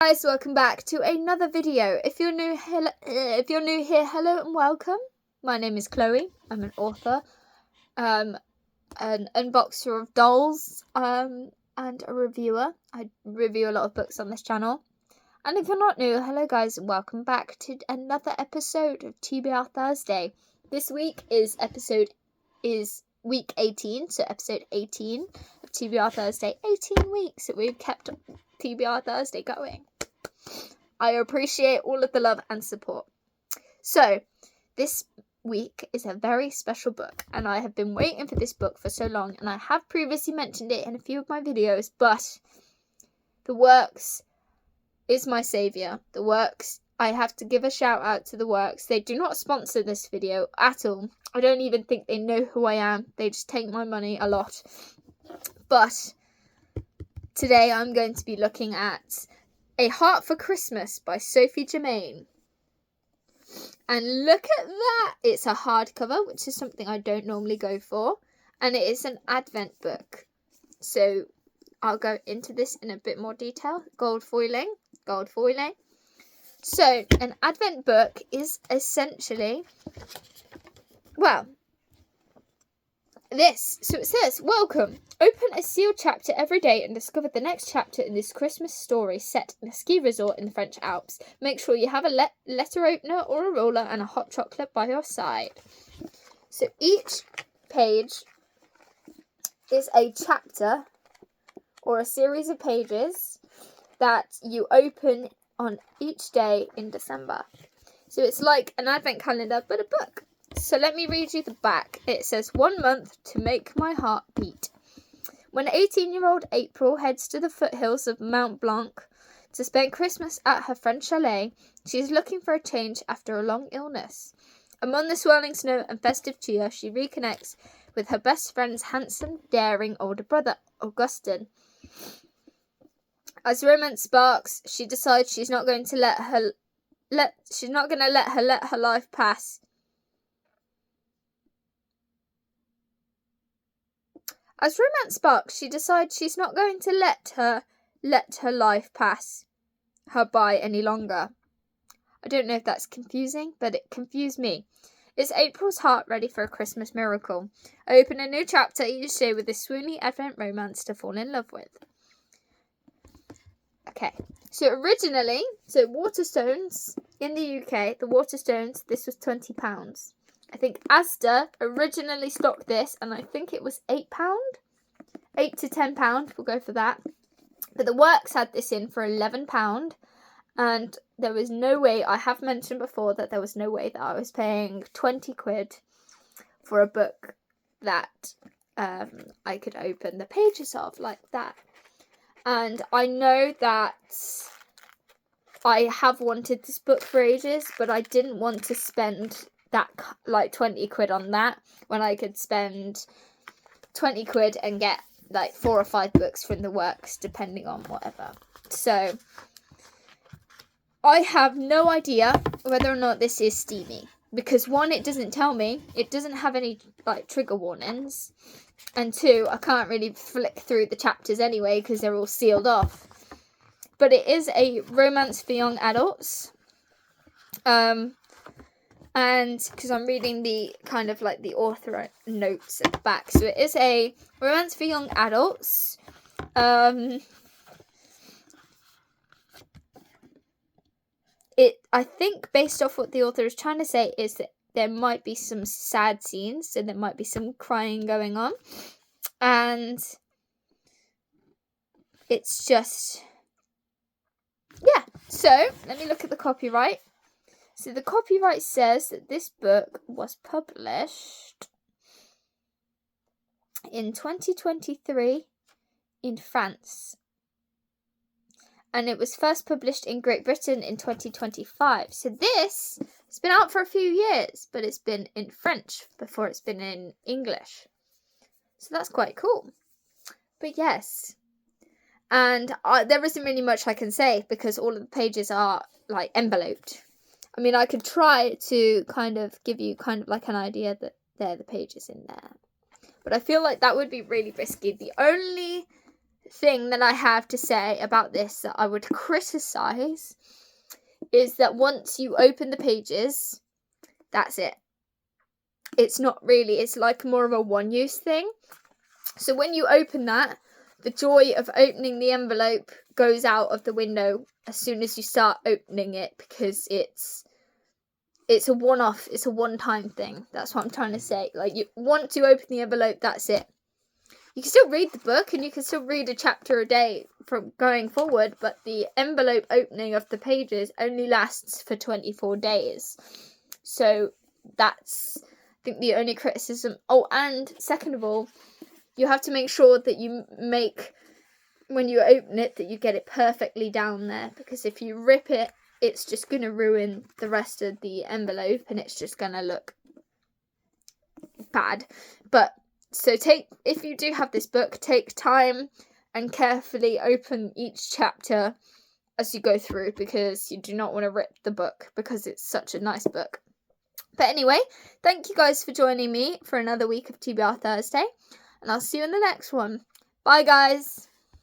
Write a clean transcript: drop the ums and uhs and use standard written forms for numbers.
Guys, welcome back to another video. If you're new here, hello and welcome. My name is Chloe. I'm an author, an unboxer of dolls, and a reviewer. I review a lot of books on this channel. And if you're not new, hello guys, welcome back to another episode of TBR Thursday. This week is week 18, so episode 18 of TBR Thursday. 18 weeks that we've kept TBR Thursday going. I appreciate all of the love and support. So, this week is a very special book, and I have been waiting for this book for so long, and I have previously mentioned it in a few of my videos, but The Works is my saviour. The Works, I have to give a shout out to The Works. They do not sponsor this video at all. I don't even think they know who I am. They just take my money a lot. But today I'm going to be looking at A Heart for Christmas by Sophie Germain. And look at that! It's a hardcover, which is something I don't normally go for. And it is an Advent book. So I'll go into this in a bit more detail. Gold foiling. So an Advent book is essentially, well, this. So it says, welcome. Open a sealed chapter every day and discover the next chapter in this Christmas story set in a ski resort in the French Alps. Make sure you have a letter opener or a ruler and a hot chocolate by your side. So each page is a chapter or a series of pages that you open on each day in December. So it's like an Advent calendar but a book. So let me read you the back. It says, 1 month to make my heart beat. When 18-year-old April heads to the foothills of Mont Blanc to spend Christmas at her French chalet, she is looking for a change after a long illness. Among the swirling snow and festive cheer, she reconnects with her best friend's handsome, daring older brother, Augustin. As romance sparks, she decides she's not going to let her life pass. As romance sparks, she decides she's not going to let her life pass her by any longer. I don't know if that's confusing, but it confused me. Is April's heart ready for a Christmas miracle? I open a new chapter each day with this swoony Advent romance to fall in love with. Okay, so originally, Waterstones in the UK, the Waterstones, this was £20. I think Asda originally stocked this, and I think it was £8. £8 to £10, we'll go for that. But the Works had this in for £11, and there was no way, I have mentioned before that there was no way that I was paying 20 quid for a book that I could open the pages of like that. And I know that I have wanted this book for ages, but I didn't want to spend that like 20 quid on that when I could spend 20 quid and get like 4 or 5 books from the Works depending on whatever. So I have no idea whether or not this is steamy, because 1, it doesn't tell me, it doesn't have any like trigger warnings, and 2, I can't really flick through the chapters anyway because they're all sealed off. But it is a romance for young adults. And because I'm reading the kind of like the author notes at the back. So it is a romance for young adults. I think based off what the author is trying to say is that there might be some sad scenes. So there might be some crying going on. And it's just, yeah. So let me look at the copyright. So the copyright says that this book was published in 2023 in France. And it was first published in Great Britain in 2025. So this has been out for a few years, but it's been in French before it's been in English. So that's quite cool. But yes. And there isn't really much I can say because all of the pages are like enveloped. I mean, I could try to kind of give you kind of like an idea that they're the pages in there. But I feel like that would be really risky. The only thing that I have to say about this that I would criticize is that once you open the pages, that's it. It's not really, it's like more of a one-use thing. So when you open that, the joy of opening the envelope goes out of the window as soon as you start opening it, because it's a one-off, it's a one-time thing. That's what I'm trying to say. Like, you want to open the envelope, that's it. You can still read the book and you can still read a chapter a day from going forward, but the envelope opening of the pages only lasts for 24 days. So that's, I think, the only criticism. Oh, and second of all, you have to make sure that you make, when you open it, that you get it perfectly down there, because if you rip it, it's just going to ruin the rest of the envelope and it's just going to look bad. But so if you do have this book, take time and carefully open each chapter as you go through, because you do not want to rip the book, because it's such a nice book. But anyway, thank you guys for joining me for another week of TBR Thursday, and I'll see you in the next one. Bye guys!